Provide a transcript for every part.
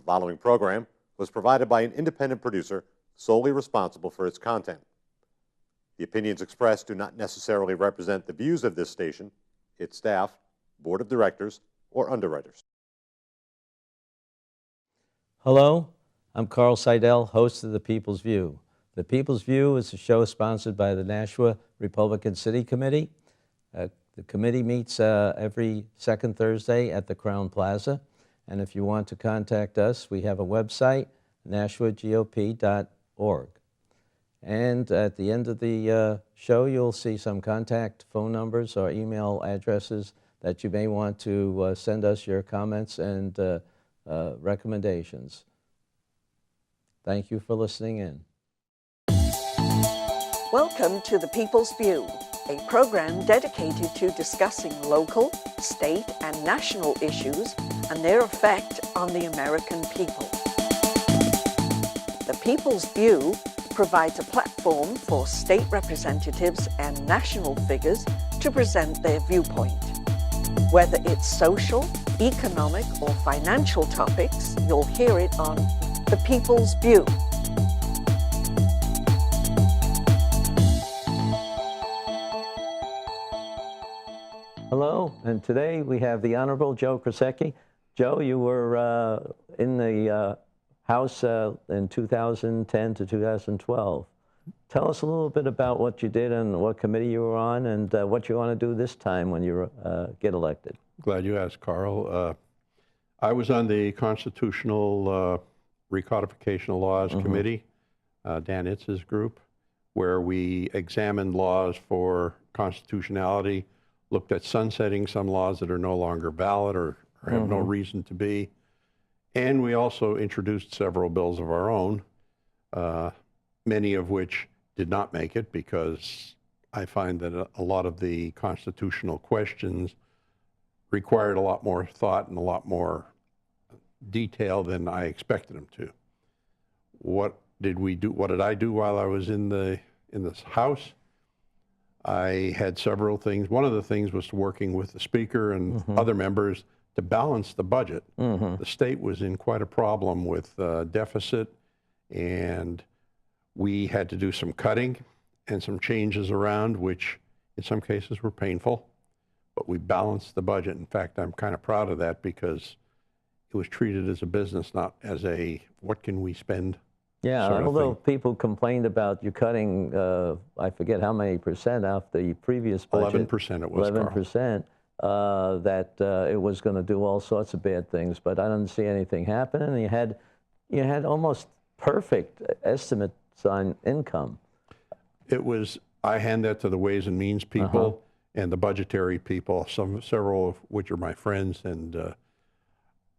following program was provided by an independent producer solely responsible for its content. The opinions expressed do not necessarily represent the views of this station, its staff, board of directors, or underwriters. Hello, I'm Carl Seidel, host of The People's View. The People's View is a show sponsored by the Nashua Republican City Committee. The committee meets every second Thursday at the Crown Plaza. And if you want to contact us, we have a website, nashuagop.org. And at the end of the show, you'll see some contact phone numbers or email addresses that you may want to send us your comments and recommendations. Thank you for listening in. Welcome to The People's View, a program dedicated to discussing local, state, and national issues and their effect on the American people. The People's View provides a platform for state representatives and national figures to present their viewpoint. Whether it's social, economic, or financial topics, you'll hear it on The People's View. Hello, and today we have the Honorable Joe Krasucki. Joe, you were in the House in 2010 to 2012. Tell us a little bit about what you did and what committee you were on and what you want to do this time when you get elected. Glad you asked, Carl. I was on the Constitutional Recodification Laws Committee, Dan Itz's group, where we examined laws for constitutionality, looked at sunsetting some laws that are no longer valid or have no reason to be. And we also introduced several bills of our own, many of which did not make it because I find that a lot of the constitutional questions required a lot more thought and a lot more detail than I expected them to. What did we do? What did I do while I was in this House? I had several things. One of the things was working with the Speaker and other members to balance the budget. The state was in quite a problem with deficit, and we had to do some cutting and some changes around, which in some cases were painful, but we balanced the budget. In fact, I'm kind of proud of that because it was treated as a business, not as a what can we spend. Yeah, although people complained about you cutting, I forget how many percent off the previous budget. 11% it was, 11%, that it was going to do all sorts of bad things, but I didn't see anything happen, and you had almost perfect estimates on income. It was, I hand that to the Ways and Means people and the budgetary people, several of which are my friends, and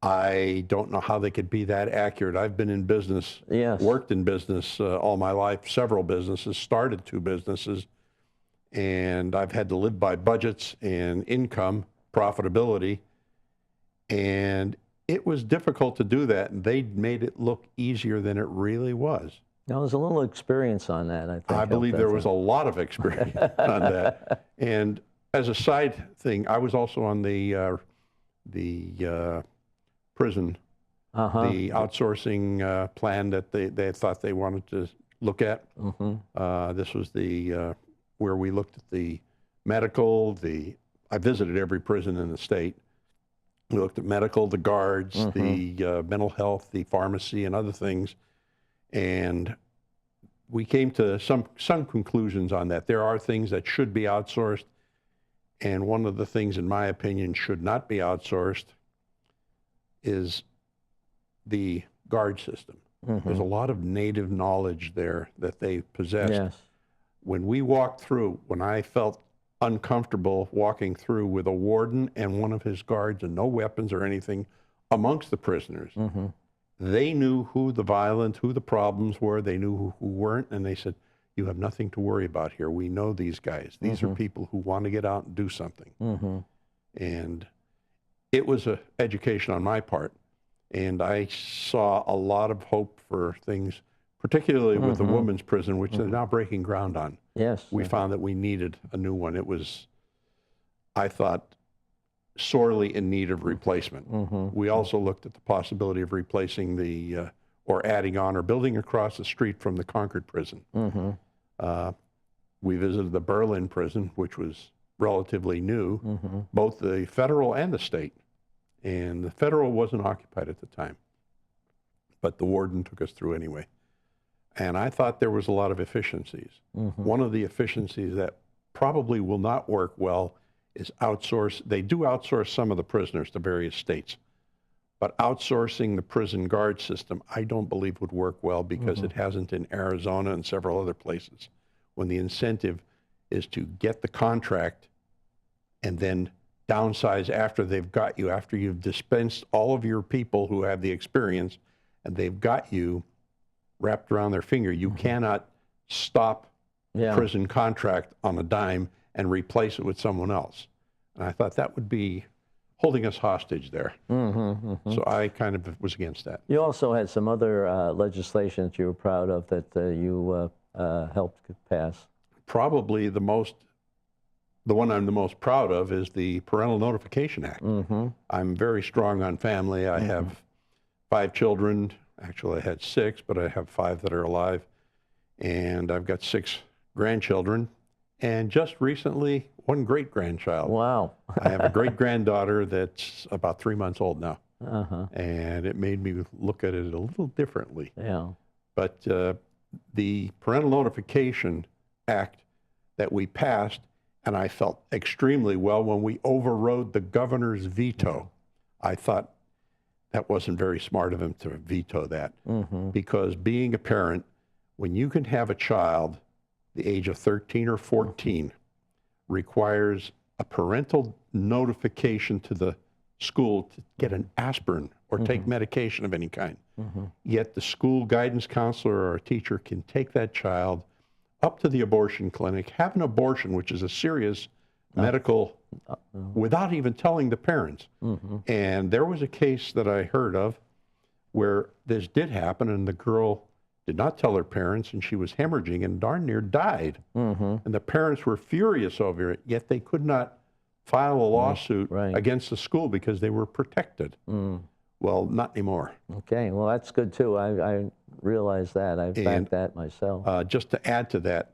I don't know how they could be that accurate. I've been in business, worked in business all my life, several businesses, started 2 businesses, and I've had to live by budgets and income, profitability, and it was difficult to do that, and they made it look easier than it really was. There was a little experience on that, I think. I believe there was a lot of experience on that. And as a side thing, I was also on the prison, the outsourcing plan that they thought they wanted to look at. This was the where we looked at the medical, I visited every prison in the state. We looked at medical, the guards, the mental health, the pharmacy, and other things. And we came to some conclusions on that. There are things that should be outsourced, and one of the things, in my opinion, should not be outsourced is the guard system. There's a lot of native knowledge there that they possess. When we walked through, when I felt uncomfortable walking through with a warden and one of his guards and no weapons or anything amongst the prisoners, they knew who the violent, who the problems were, they knew who weren't, and they said, you have nothing to worry about here. We know these guys. These are people who want to get out and do something. And it was an education on my part, and I saw a lot of hope for things, particularly with the women's prison, which they're now breaking ground on. We found that we needed a new one. It was, I thought, sorely in need of replacement. We also looked at the possibility of replacing the, or adding on or building across the street from the Concord prison. We visited the Berlin prison, which was relatively new, both the federal and the state. And the federal wasn't occupied at the time, but the warden took us through anyway. And I thought there was a lot of efficiencies. One of the efficiencies that probably will not work well is outsource. They do outsource some of the prisoners to various states, but outsourcing the prison guard system, I don't believe would work well because it hasn't in Arizona and several other places, when the incentive is to get the contract and then downsize after they've got you, after you've dispensed all of your people who have the experience and they've got you wrapped around their finger. You cannot stop prison contract on a dime and replace it with someone else. And I thought that would be holding us hostage there. So I kind of was against that. You also had some other legislation that you were proud of that you helped pass. Probably the one I'm the most proud of is the Parental Notification Act. I'm very strong on family. I have 5 children. Actually, I had 6, but I have 5 that are alive. And I've got 6 grandchildren. And just recently, 1 great-grandchild. Wow. I have a great-granddaughter that's about 3 months old now. And it made me look at it a little differently. Yeah. But the Parental Notification Act that we passed, and I felt extremely well when we overrode the governor's veto. I thought that wasn't very smart of him to veto that, because being a parent, when you can have a child the age of 13 or 14, requires a parental notification to the school to get an aspirin or take medication of any kind. Yet the school guidance counselor or a teacher can take that child up to the abortion clinic, have an abortion, which is a serious medical, without even telling the parents. And there was a case that I heard of where this did happen, and the girl did not tell her parents, and she was hemorrhaging and darn near died. And the parents were furious over it, yet they could not file a lawsuit against the school because they were protected. Well, not anymore. Okay, well, that's good too. I realize that. I've backed that myself. Just to add to that,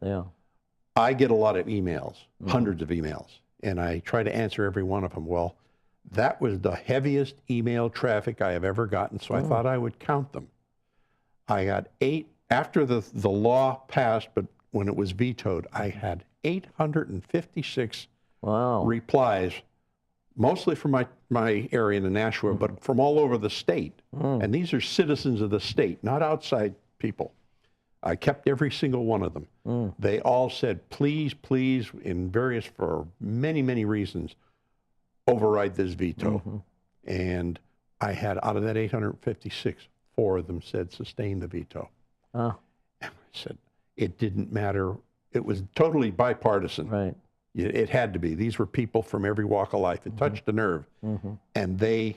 I get a lot of emails, hundreds of emails, and I try to answer every one of them. Well, that was the heaviest email traffic I have ever gotten, so I thought I would count them. I got 8, after the law passed, but when it was vetoed, I had 856 replies, mostly from my area in Nashua, but from all over the state. And these are citizens of the state, not outside people. I kept every single one of them. They all said, please, please, for many, many reasons, override this veto. And I had, out of that 856, 4 of them said sustain the veto. And I said, it didn't matter. It was totally bipartisan. Right. It had to be. These were people from every walk of life. It touched a nerve. And the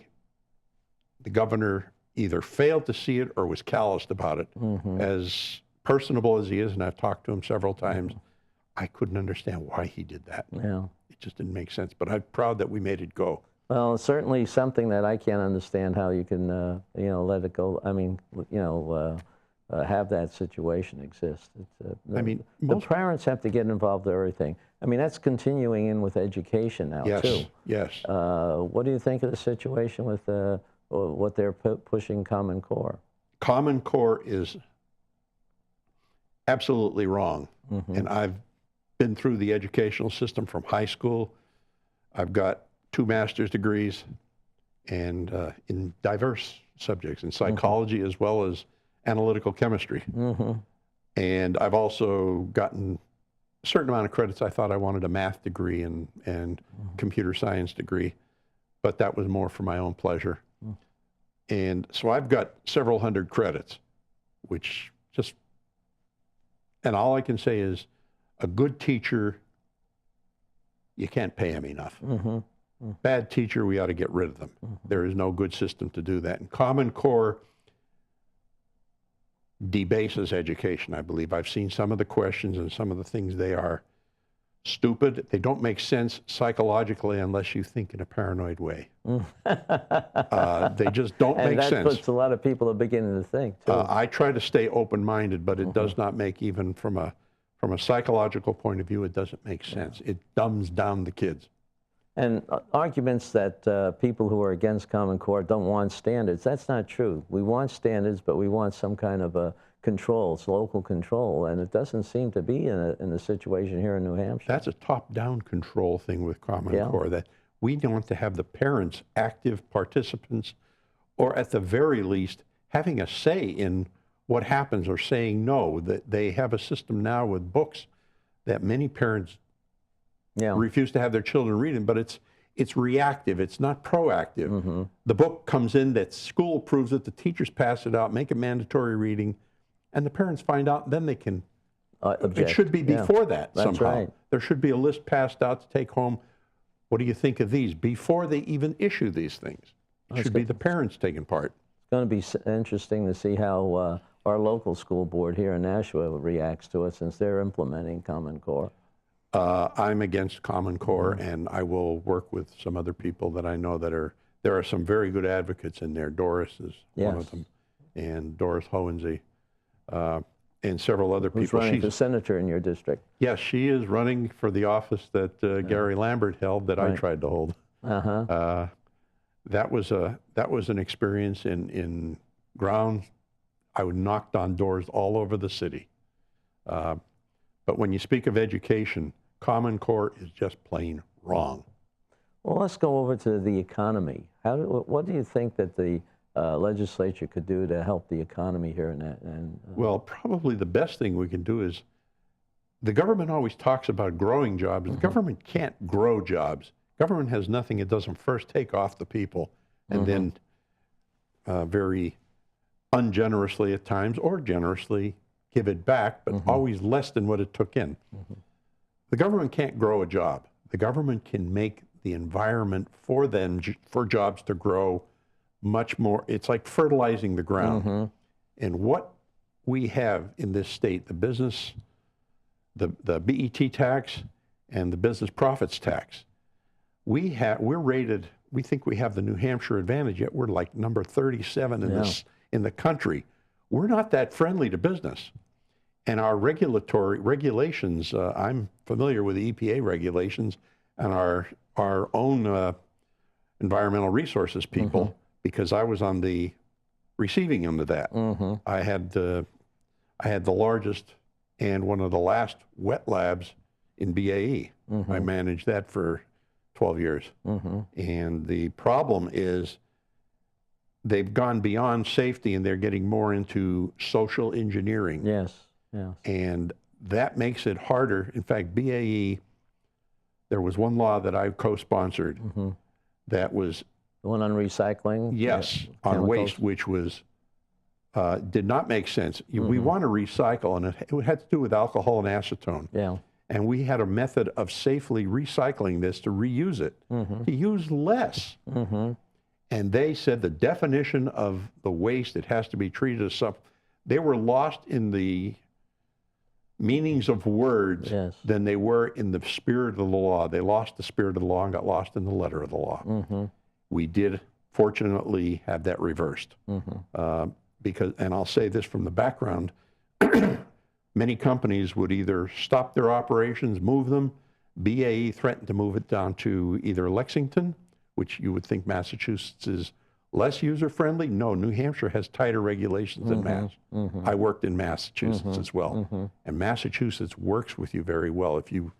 governor either failed to see it or was calloused about it. As personable as he is, and I've talked to him several times, I couldn't understand why he did that. It just didn't make sense. But I'm proud that we made it go. Well, it's certainly something that I can't understand how you can, let it go. I mean, have that situation exist. The parents have to get involved in everything. I mean, that's continuing in with education now, too. Yes. What do you think of the situation with what they're pushing Common Core? Common Core is absolutely wrong. And I've been through the educational system from high school. I've got 2 master's degrees and in diverse subjects, in psychology as well as analytical chemistry. And I've also gotten a certain amount of credits. I thought I wanted a math degree and computer science degree, but that was more for my own pleasure. And so I've got several hundred credits, which and all I can say is a good teacher, you can't pay him enough. Bad teacher, we ought to get rid of them. There is no good system to do that. And Common Core debases education, I believe. I've seen some of the questions and some of the things they are stupid. They don't make sense psychologically unless you think in a paranoid way. They just don't make sense. And that puts a lot of people are beginning to think, too. I try to stay open-minded, but it does not make, even from a psychological point of view, it doesn't make sense. It dumbs down the kids. And arguments that people who are against Common Core don't want standards, that's not true. We want standards, but we want some kind of a control, local control, and it doesn't seem to be in the situation here in New Hampshire. That's a top-down control thing with Common Core, that we want to have the parents active participants, or at the very least, having a say in what happens or saying no. That they have a system now with books that many parents refuse to have their children read them, but it's reactive, it's not proactive. The book comes in, that school approves it, the teachers pass it out, make it mandatory reading, and the parents find out, then they can object. It should be before that somehow. Right. There should be a list passed out to take home. What do you think of these? Before they even issue these things. It should be the parents taking part. It's going to be interesting to see how our local school board here in Nashua reacts to it, since they're implementing Common Core. I'm against Common Core, and I will work with some other people that I know that there are some very good advocates in there. Doris is one of them, and Doris Hohensee, and several other people. Who's running for senator in your district? Yes, she is running for the office that Gary Lambert held, that I tried to hold. That was an experience in ground. I knocked on doors all over the city. But when you speak of education, Common Core is just plain wrong. Well, let's go over to the economy. What do you think that the legislature could do to help the economy here in that? Well, probably the best thing we can do is, the government always talks about growing jobs. The government can't grow jobs. Government has nothing it doesn't first take off the people, and then very ungenerously at times, or generously, give it back, but always less than what it took in. The government can't grow a job. The government can make the environment for them, for jobs to grow much more. It's like fertilizing the ground. And what we have in this state, the business, the BET tax and the business profits tax, we're rated, we think we have the New Hampshire advantage, yet we're like number 37 in the country. We're not that friendly to business. And our regulations, I'm familiar with the EPA regulations and our own environmental resources people, because I was on the receiving end of that. I had the largest and one of the last wet labs in BAE. I managed that for 12 years. And the problem is, they've gone beyond safety and they're getting more into social engineering. And that makes it harder. In fact, BAE, there was one law that I co-sponsored that was... The one on recycling? Yes, on waste, which was, did not make sense. We want to recycle, and it had to do with alcohol and acetone. And we had a method of safely recycling this to reuse it, to use less. And they said the definition of the waste, it has to be treated as something. They were lost in the meanings of words than they were in the spirit of the law. They lost the spirit of the law and got lost in the letter of the law. We did, fortunately, have that reversed. Because, and I'll say this from the background, many companies would either stop their operations, move them. BAE threatened to move it down to either Lexington, which you would think Massachusetts is less user-friendly. No, New Hampshire has tighter regulations than Mass. I worked in Massachusetts as well. And Massachusetts works with you very well. If you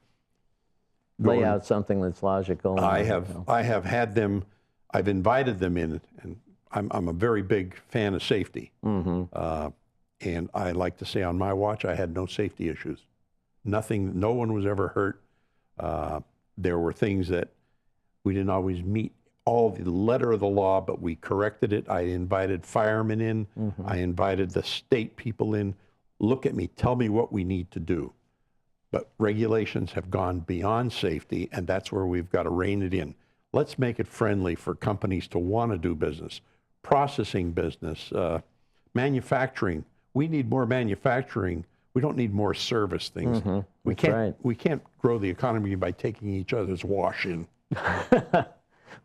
lay out something that's logical. I have had them, I've invited them in, and I'm a very big fan of safety. And I like to say on my watch, I had no safety issues. Nothing, no one was ever hurt. There were things that we didn't always meet all the letter of the law, but we corrected it. I invited firemen in. I invited the state people in. Look at me, tell me what we need to do. But regulations have gone beyond safety, and that's where we've got to rein it in. Let's make it friendly for companies to want to do business, processing business, manufacturing. We need more manufacturing We don't need more service things. We can't grow the economy by taking each other's wash in.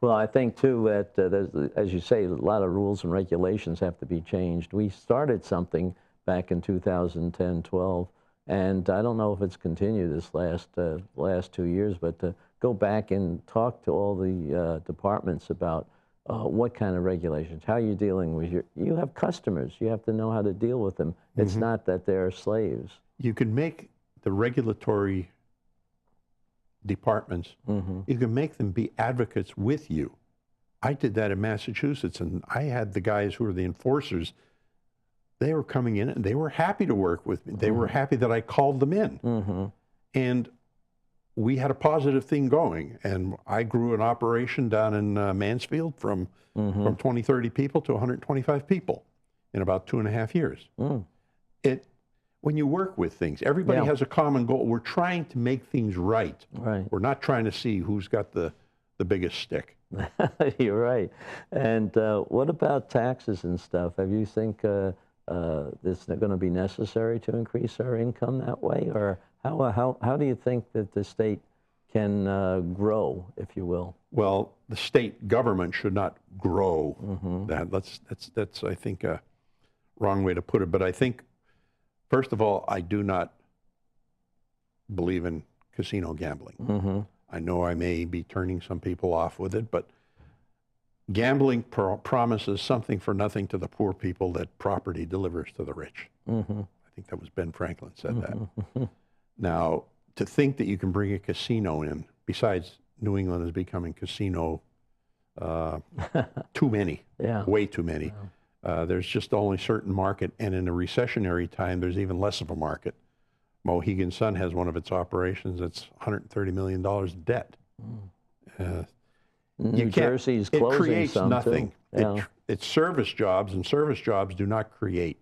Well, I think too that there's, as you say, a lot of rules and regulations have to be changed. We started something back in 2010, 12, and I don't know if it's continued this last 2 years, but to go back and talk to all the departments about what kind of regulations, how you're dealing with you have customers, you have to know how to deal with them. It's not that they're slaves. You can make the regulatory departments, you can make them be advocates with you. I did that in Massachusetts, and I had the guys who were the enforcers. They were coming in, and they were happy to work with me. They were happy that I called them in. And we had a positive thing going. And I grew an operation down in Mansfield from 20, 30 people to 125 people in about 2.5 years. When you work with things, everybody has a common goal. We're trying to make things right. We're not trying to see who's got the biggest stick. You're right. And what about taxes and stuff? Have you think it's going to be necessary to increase our income that way? Or how do you think that the state can grow, if you will? Well, the state government should not grow. That's I think a wrong way to put it. But I think, first of all, I do not believe in casino gambling. I know I may be turning some people off with it, but gambling promises something for nothing to the poor people that property delivers to the rich. I think that was Ben Franklin said that. Now, to think that you can bring a casino in, besides New England is becoming casino too many, way too many. There's just only a certain market, and in a recessionary time, there's even less of a market. Mohegan Sun has one of its operations that's $130 million in debt. New Jersey's closing. It creates nothing. Too. It's service jobs, and service jobs do not create.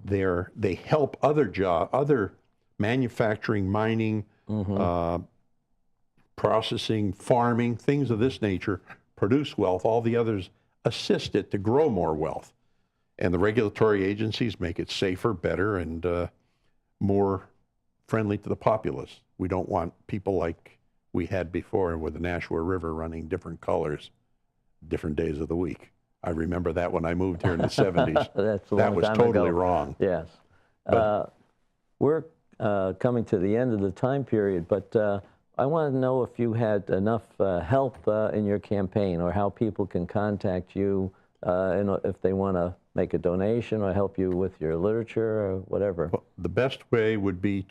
They help other manufacturing, mining, processing, farming, things of this nature produce wealth. All the others assist it to grow more wealth. And the regulatory agencies make it safer, better, and more friendly to the populace. We don't want people like we had before with the Nashua River running different colors, different days of the week. I remember that when I moved here in the 70s. That was totally wrong. Yes. We're coming to the end of the time period, but I want to know if you had enough help in your campaign, or how people can contact you and if they want to make a donation or help you with your literature or whatever. Well, the best way would be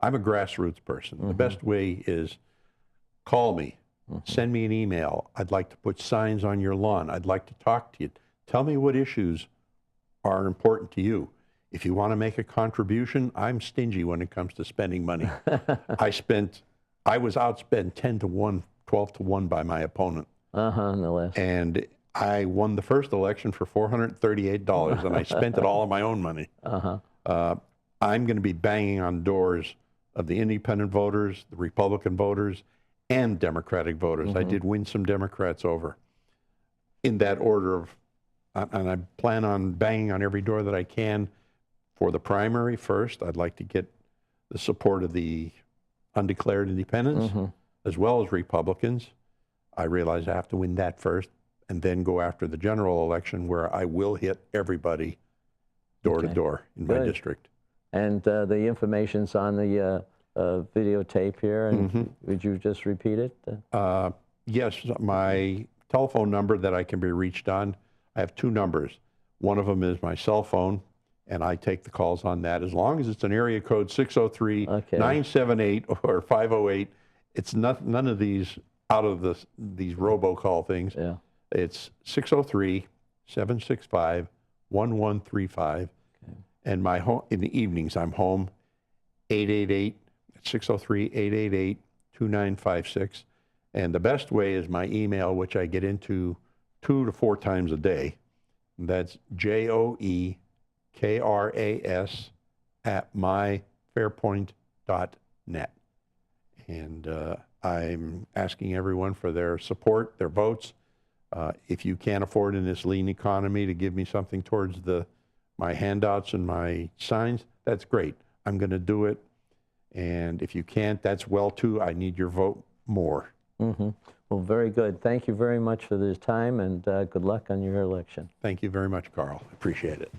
I'm a grassroots person. The best way is call me, send me an email. I'd like to put signs on your lawn. I'd like to talk to you. Tell me what issues are important to you. If you want to make a contribution, I'm stingy when it comes to spending money. I was outspent 10 to 1, 12 to 1 by my opponent. No less. And I won the first election for $438, and I spent it all on my own money. I'm going to be banging on doors of the independent voters, the Republican voters, and Democratic voters. I did win some Democrats over in that order and I plan on banging on every door that I can. For the primary first, I'd like to get the support of the undeclared independents as well as Republicans. I realize I have to win that first, and then go after the general election, where I will hit everybody door to door in my district. And the information's on the videotape here, and would you just repeat it? Yes, my telephone number that I can be reached on, I have two numbers. One of them is my cell phone, and I take the calls on that. As long as it's an area code 603-978 or 508, it's none of these these robocall things. It's 603-765-1135. And my home in the evenings, I'm home 603-888-2956. And the best way is my email, which I get into 2 to 4 times a day. That's joekras@myfairpoint.net. And I'm asking everyone for their support, their votes. If you can't afford in this lean economy to give me something towards my handouts and my signs, that's great. I'm going to do it. And if you can't, that's well too. I need your vote more. Mm-hmm. Well, very good. Thank you very much for this time, and good luck on your election. Thank you very much, Carl. Appreciate it.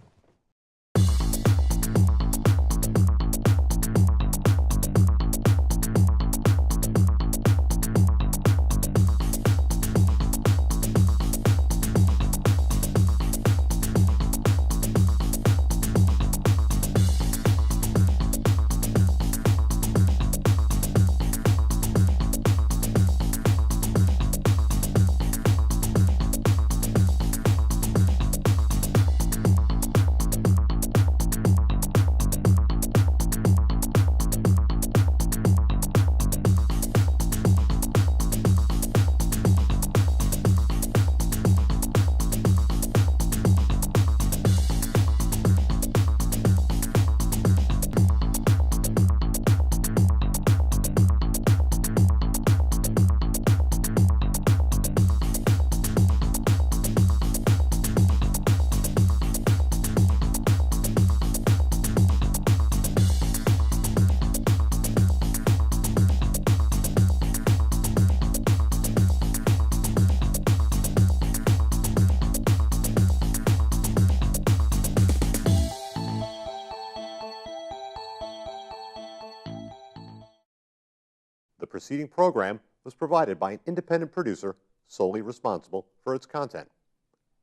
The preceding program was provided by an independent producer solely responsible for its content.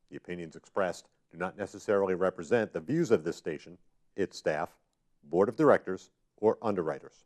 The opinions expressed do not necessarily represent the views of this station, its staff, board of directors, or underwriters.